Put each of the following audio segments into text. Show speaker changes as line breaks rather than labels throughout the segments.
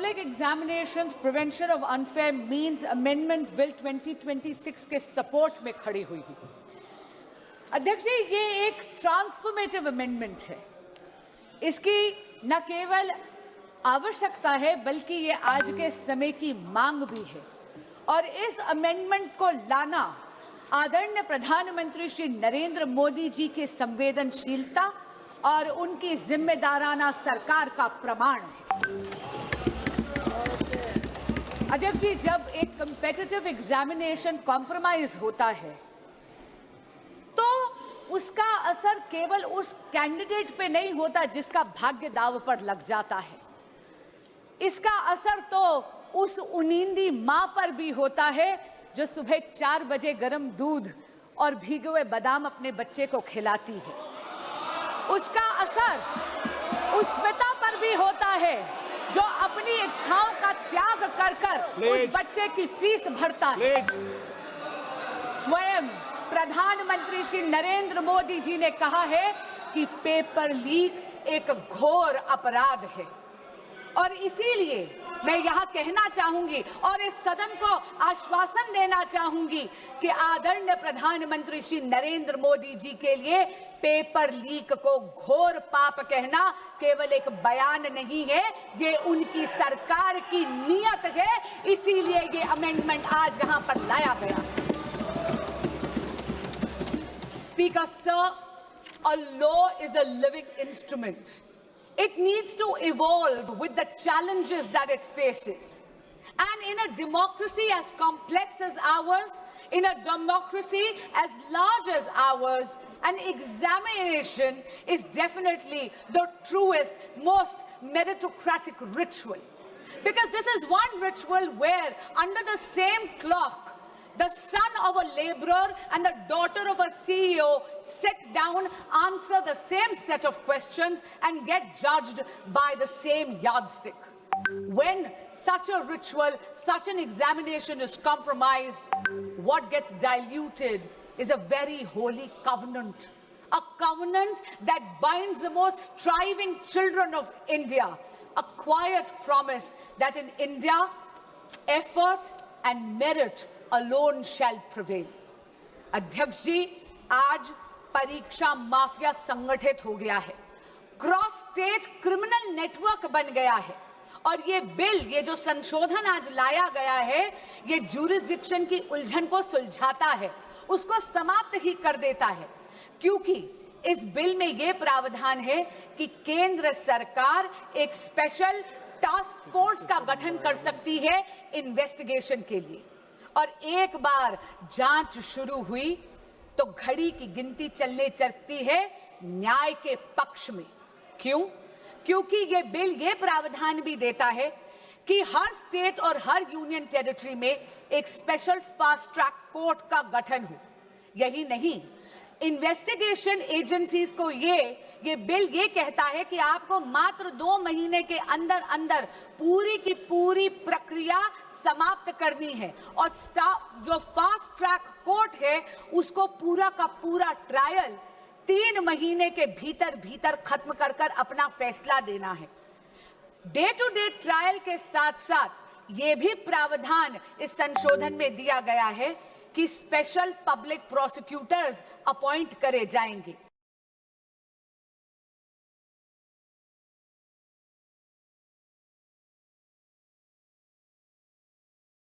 Public examinations prevention of unfair means amendment bill 2026 के support में खड़ी हुई हूं। अध्यक्ष जी, ये एक ट्रांसफॉर्मेटिव अमेंडमेंट है। इसकी न केवल आवश्यकता है बल्कि ये आज के समय की मांग भी है और इस अमेंडमेंट को लाना आदरणीय प्रधानमंत्री श्री नरेंद्र मोदी जी की संवेदनशीलता और उनकी जिम्मेदाराना सरकार का प्रमाण है। अध्यक्ष जी, जब एक कॉम्पिटिटिव एग्जामिनेशन कॉम्प्रोमाइज होता है तो उसका असर केवल उस कैंडिडेट पे नहीं होता जिसका भाग्य दांव पर लग जाता है। इसका असर तो उस उनींदी मां पर भी होता है जो सुबह 4 बजे गर्म दूध और भीगे हुए बादाम अपने बच्चे को खिलाती है। उसका असर उस पिता पर भी होता है जो अपनी इच्छाओं का त्याग कर कर उस बच्चे की फीस भरता है। स्वयं प्रधानमंत्री श्री नरेंद्र मोदी जी ने कहा है कि पेपर लीक एक घोर अपराध है और इसीलिए मैं यहां कहना चाहूंगी और इस सदन को आश्वासन देना चाहूंगी कि आदरणीय प्रधानमंत्री श्री नरेंद्र मोदी जी के लिए पेपर लीक को घोर पाप कहना केवल एक बयान नहीं है, ये उनकी सरकार की नीयत है। इसीलिए ये अमेंडमेंट आज यहां पर लाया गया। Speaker sir, a law is a living instrument. It needs to evolve with the challenges that it faces. And in a democracy as complex as ours, in a democracy as large as ours, an examination is definitely the truest, most meritocratic ritual. Because this is one ritual where under the same clock, the son of a laborer and the daughter of a CEO sit down, answer the same set of questions and get judged by the same yardstick. When such a ritual, such an examination is compromised, what gets diluted is a very holy covenant. A covenant that binds the most striving children of India. A quiet promise that in India, effort and merit alone shall prevail. अध्यक्ष जी, आज परीक्षा mafia संगठित हो गया है, cross state criminal network बन गया है और ये बिल, ये जो संशोधन आज लाया गया है, ये ज्यूरिसडिक्शन की उलझन को सुलझाता है, उसको समाप्त ही कर देता है। क्योंकि इस बिल में ये प्रावधान है कि केंद्र सरकार एक स्पेशल टास्क फोर्स का गठन कर सकती है इन्वेस्टिगेशन के लिए और एक बार जांच शुरू हुई तो घड़ी की गिनती चलने चलती है न्याय के पक्ष में। क्यों? क्योंकि ये बिल ये प्रावधान भी देता है कि हर स्टेट और हर यूनियन टेरिटरी में एक स्पेशल फास्ट ट्रैक कोर्ट का गठन हो। यही नहीं, इन्वेस्टिगेशन एजेंसीज को ये बिल ये कहता है कि आपको मात्र 2 महीने के अंदर अंदर पूरी की पूरी प्रक्रिया समाप्त करनी है और जो फास्ट ट्रैक कोर्ट है उसको पूरा का पूरा ट्रायल 3 महीने के भीतर भीतर खत्म कर कर अपना फैसला देना है। डे टू डे ट्रायल के साथ साथ ये भी प्रावधान इस संशोधन में दिया गया है कि स्पेशल पब्लिक प्रोसिक्यूटर्स अपॉइंट करे जाएंगे।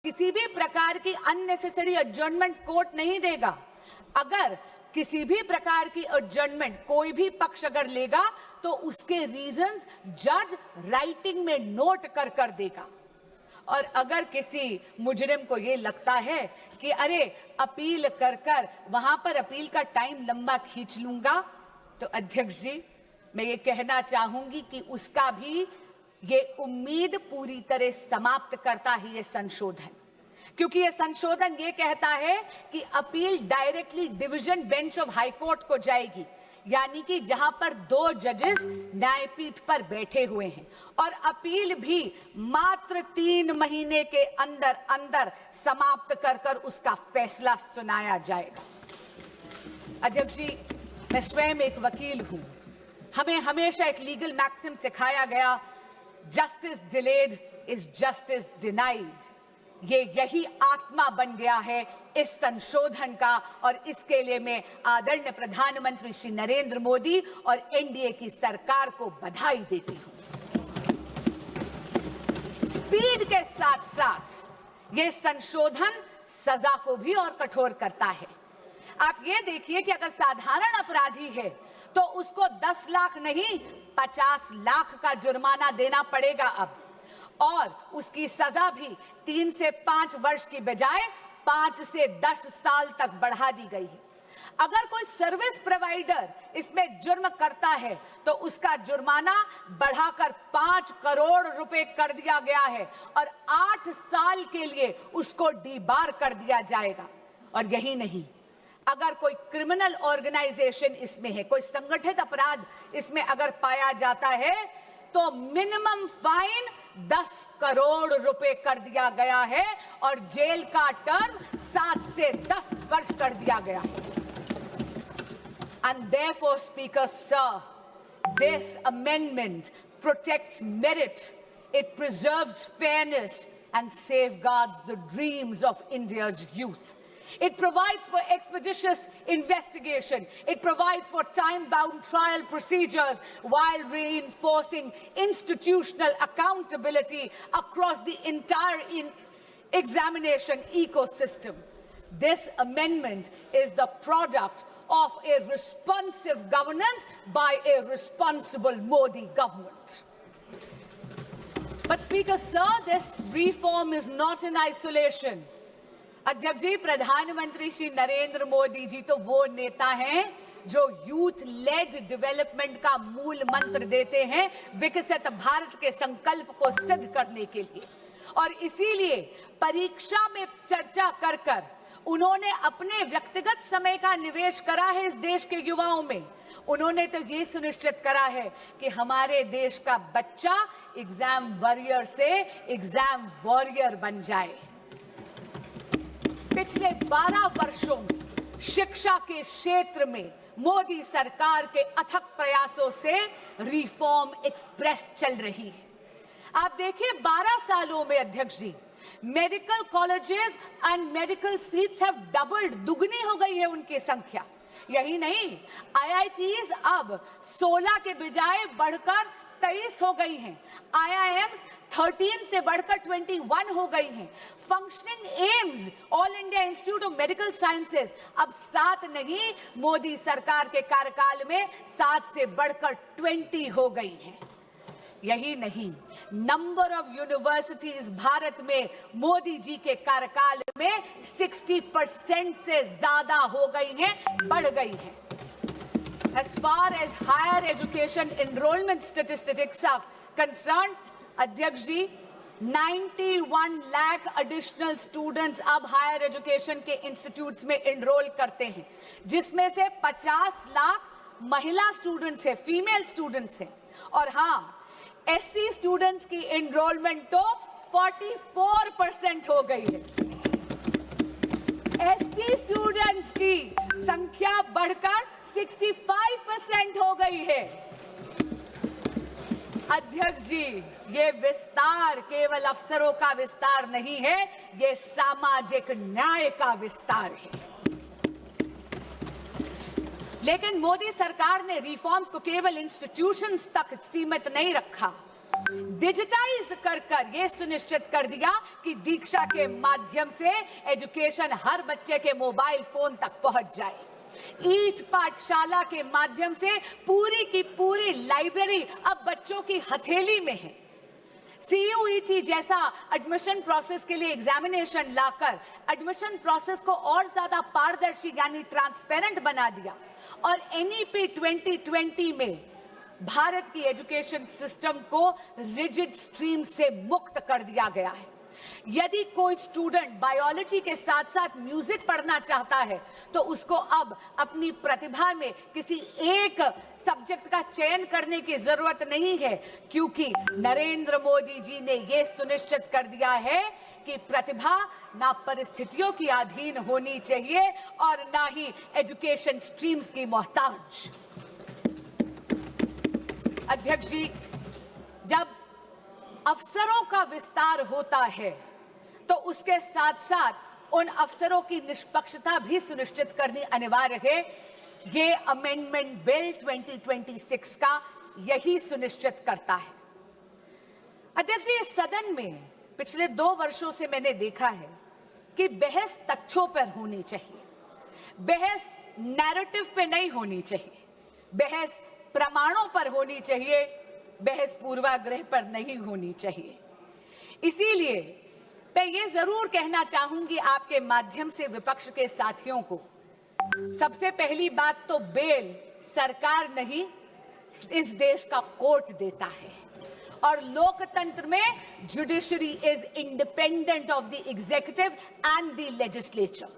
किसी भी प्रकार की अननेसेसरी एडजर्नमेंट कोर्ट नहीं देगा। अगर किसी भी प्रकार की एडजर्नमेंट कोई भी पक्ष अगर लेगा तो उसके रीजंस जज राइटिंग में नोट कर कर देगा। और अगर किसी मुजरिम को ये लगता है कि अरे अपील कर कर वहां पर अपील का टाइम लंबा खींच लूंगा, तो अध्यक्ष जी मैं ये कहना चाहूंगी कि उसका भी ये उम्मीद पूरी तरह समाप्त करता ही ये संशोधन। क्योंकि ये संशोधन ये कहता है कि appeal directly division bench of high court को जाएगी, यानी कि जहां पर 2 जजेस न्यायपीठ पर बैठे हुए हैं और अपील भी मात्र 3 महीने के अंदर अंदर समाप्त कर कर उसका फैसला सुनाया जाएगा। अध्यक्ष जी, मैं स्वयं एक वकील हूं। हमें हमेशा एक लीगल मैक्सिम सिखाया गया, justice delayed is justice denied. ये यही आत्मा बन गया है इस संशोधन का, और इसके लिए मैं आदरणीय प्रधानमंत्री श्री नरेंद्र मोदी और एनडीए की सरकार को बधाई देती हूं। स्पीड के साथ साथ ये संशोधन सजा को भी और कठोर करता है। आप ये देखिए कि अगर साधारण अपराधी है तो उसको 10 लाख नहीं 50 लाख का जुर्माना देना पड़ेगा अब, और उसकी सजा भी 3 से 5 वर्ष की बजाय 5 से 10 साल तक बढ़ा दी गई है। अगर कोई सर्विस प्रोवाइडर इसमें जुर्म करता है तो उसका जुर्माना बढ़ाकर 5 करोड़ रुपए कर दिया गया है और 8 साल के लिए उसको डीबार कर दिया जाएगा। और यही नहीं, अगर कोई क्रिमिनल ऑर्गेनाइजेशन इसमें है, कोई संगठित अपराध इसमें अगर पाया जाता है तो मिनिमम फाइन 10 करोड़ रुपए कर दिया गया है और जेल का टर्म 7 से 10 वर्ष कर दिया गया है। And therefore, Speaker, sir, this amendment protects merit, it preserves fairness and safeguards the dreams of India's youth. It provides for expeditious investigation. It provides for time-bound trial procedures while reinforcing institutional accountability across the entire examination ecosystem. This amendment is the product of a responsive governance by a responsible Modi government. But Speaker, sir, this reform is not in isolation. अध्यक्ष जी, प्रधानमंत्री श्री नरेंद्र मोदी जी तो वो नेता हैं जो youth lead development का मूल मंत्र देते हैं विकसित भारत के संकल्प को सिद्ध करने के लिए, और इसीलिए परीक्षा में चर्चा कर कर उन्होंने अपने व्यक्तिगत समय का निवेश करा है इस देश के युवाओं में। उन्होंने तो ये सुनिश्चित करा है कि हमारे देश का बच्चा एग्जाम वॉरियर से एग्जाम वॉरियर बन जाए। पिछले 12 वर्षों में शिक्षा के क्षेत्र में मोदी सरकार के अथक प्रयासों से रिफॉर्म एक्सप्रेस चल रही है। आप देखिए 12 सालों में अध्यक्ष जी, medical colleges and medical seats have doubled, दुगनी हो गई है उनकी संख्या। यही नहीं, आईआईटीज अब 16 के बजाय बढ़कर 23 हो गई हैं। आईआईएम्स 13 से बढ़कर 21 हो गई हैं। Functioning AIIMS, all India institute of medical sciences अब 7 नहीं, मोदी सरकार के कार्यकाल में 7 से बढ़कर 20 हो गई हैं। यही नहीं, नंबर ऑफ यूनिवर्सिटीज भारत में मोदी जी के कार्यकाल में 60% से ज्यादा हो गई हैं, बढ़ गई हैं। As far as higher education enrollment statistics are concerned, अध्यक्ष जी, 91 लाख एडिशनल स्टूडेंट्स अब हायर एजुकेशन के इंस्टीट्यूट्स में एनरोल करते हैं, जिसमें से 50 लाख महिला स्टूडेंट्स हैं, फीमेल स्टूडेंट्स हैं। और हाँ, एससी स्टूडेंट्स की एनरोलमेंट तो 44% हो गई है। एसटी स्टूडेंट्स की संख्या बढ़कर 65% हो गई है। अध्यक्ष जी, ये विस्तार केवल अफसरों का विस्तार नहीं है, ये सामाजिक न्याय का विस्तार है। लेकिन मोदी सरकार ने रिफॉर्म्स को केवल इंस्टीट्यूशंस तक सीमित नहीं रखा, डिजिटाइज कर कर यह सुनिश्चित कर दिया कि दीक्षा के माध्यम से एजुकेशन हर बच्चे के मोबाइल फोन तक पहुंच जाए। ईट पाठशाला के माध्यम से पूरी की पूरी लाइब्रेरी अब बच्चों की हथेली में है। CUET जैसा एडमिशन प्रोसेस के लिए एग्जामिनेशन लाकर एडमिशन प्रोसेस को और ज्यादा पारदर्शी यानी ट्रांसपेरेंट बना दिया, और NEP 2020 में भारत की एजुकेशन सिस्टम को रिजिड स्ट्रीम से मुक्त कर दिया गया है। यदि कोई स्टूडेंट बायोलॉजी के साथ साथ म्यूजिक पढ़ना चाहता है तो उसको अब अपनी प्रतिभा में किसी एक सब्जेक्ट का चयन करने की जरूरत नहीं है, क्योंकि नरेंद्र मोदी जी ने यह सुनिश्चित कर दिया है कि प्रतिभा ना परिस्थितियों की अधीन होनी चाहिए और ना ही एजुकेशन स्ट्रीम्स की मोहताज। अध्यक्ष जी, जब अफसरों का विस्तार होता है तो उसके साथ साथ उन अफसरों की निष्पक्षता भी सुनिश्चित करनी अनिवार्य है। ये अमेंडमेंट बिल 2026 का यही सुनिश्चित करता है। अध्यक्ष जी, इस सदन में पिछले 2 वर्षों से मैंने देखा है कि बहस तथ्यों पर होनी चाहिए, बहस नैरेटिव पे नहीं होनी चाहिए, बहस प्रमाणों पर होनी चाहिए, बहस पूर्वाग्रह पर नहीं होनी चाहिए। इसीलिए मैं ये जरूर कहना चाहूंगी आपके माध्यम से विपक्ष के साथियों को, सबसे पहली बात तो बेल सरकार नहीं, इस देश का कोर्ट देता है और लोकतंत्र में judiciary is independent of the executive and the legislature.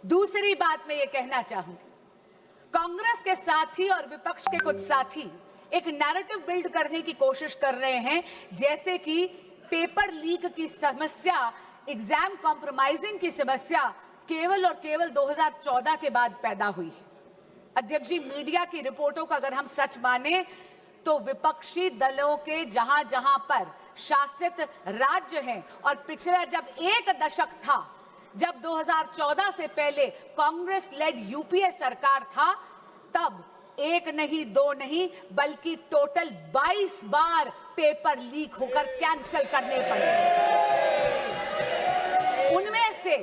दूसरी बात मैं ये कहना चाहूंगी, कांग्रेस के साथी और विपक्ष के कुछ साथी एक नैरेटिव बिल्ड करने की कोशिश कर रहे हैं, जैसे कि पेपर लीक की समस्या, एग्जाम कॉम्प्रोमाइजिंग की समस्या केवल और केवल 2014 के बाद पैदा हुई है। अध्यक्ष जी, मीडिया की रिपोर्टों का अगर हम सच माने तो विपक्षी दलों के जहां जहां पर शासित राज्य हैं और पिछले जब एक दशक था, जब 2014 से पहले कांग्रेस लेड यूपीए सरकार था, तब एक नहीं, 2 नहीं, बल्कि टोटल 22 बार पेपर लीक होकर कैंसिल करने पड़े। उनमें से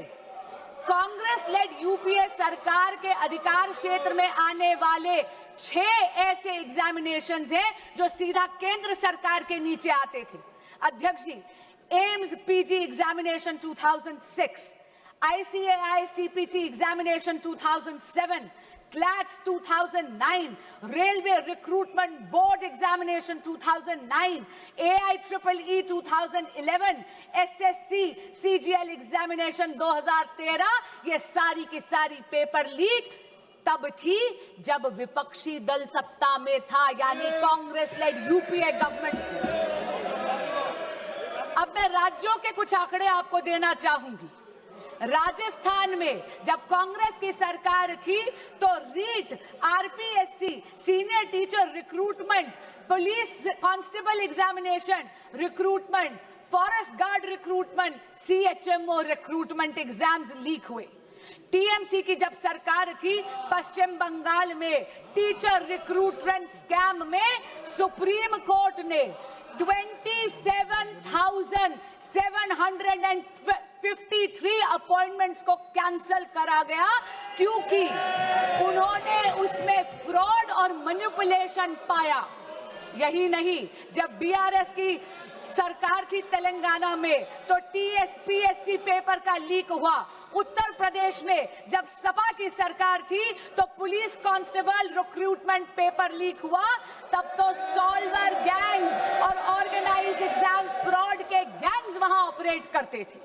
कांग्रेस लेड यूपीए सरकार के अधिकार क्षेत्र में आने वाले 6 ऐसे एग्जामिनेशंस हैं जो सीधा केंद्र सरकार के नीचे आते थे। अध्यक्ष जी, AIIMS PG examination 2006, ICAI CPT examination 2007, CLAT 2009, Railway Recruitment Board examination 2009, AIEEE 2011, SSC CGL examination 2013, ये सारी की सारी पेपर लीक तब थी जब विपक्षी दल सत्ता में था, यानी कांग्रेस लेड यूपीए गवर्नमेंट थी। अब मैं राज्यों के कुछ आंकड़े आपको देना चाहूंगी। राजस्थान में जब कांग्रेस की सरकार थी तो REET, RPSC, senior teacher recruitment, police constable examination recruitment, forest guard recruitment, CHMO recruitment exams leak हुए। टीएमसी की जब सरकार थी, पश्चिम बंगाल में टीचर रिक्रूटमेंट स्कैम में सुप्रीम कोर्ट ने 27,753 अपॉइंटमेंट्स को कैंसिल करा गया, क्योंकि उन्होंने उसमें फ्रॉड और मैनिपुलेशन पाया। यही नहीं, जब बीआरएस की सरकार थी तेलंगाना में तो टीएसपीएससी पेपर का लीक हुआ। उत्तर प्रदेश में जब सपा की सरकार थी तो police constable recruitment paper leak हुआ। तब तो सॉल्वर गैंग्स और ऑर्गेनाइज्ड एग्जाम फ्रॉड के गैंग्स वहां ऑपरेट करते थे।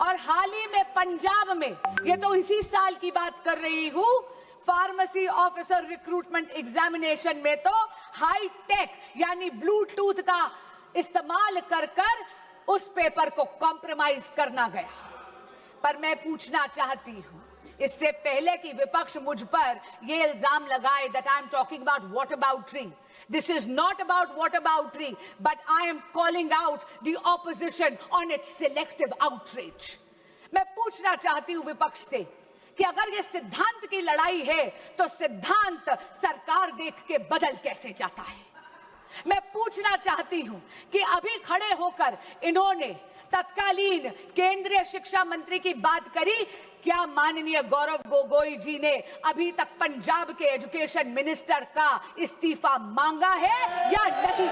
और हाल ही में पंजाब में, ये तो इसी साल की बात कर रही हूं, फार्मेसी ऑफिसर रिक्रूटमेंट एग्जामिनेशन में तो हाई टेक यानी ब्लूटूथ का इस्तेमाल कर उस पेपर को कॉम्प्रोमाइज करना गया। पर मैं पूछना चाहती हूं, इससे पहले कि विपक्ष मुझ पर यह इल्जाम लगाए that I am talking about whataboutery, this is not about whataboutery, but I am calling out the opposition on its selective outrage. मैं पूछना चाहती हूं विपक्ष से कि अगर ये सिद्धांत की लड़ाई है तो सिद्धांत सरकार देख के बदल कैसे जाता है। मैं पूछना चाहती हूं कि अभी खड़े होकर इन्होंने तत्कालीन केंद्रीय शिक्षा मंत्री की बात करी, क्या माननीय गौरव गोगोई जी ने अभी तक पंजाब के एजुकेशन मिनिस्टर का इस्तीफा मांगा है या नहीं?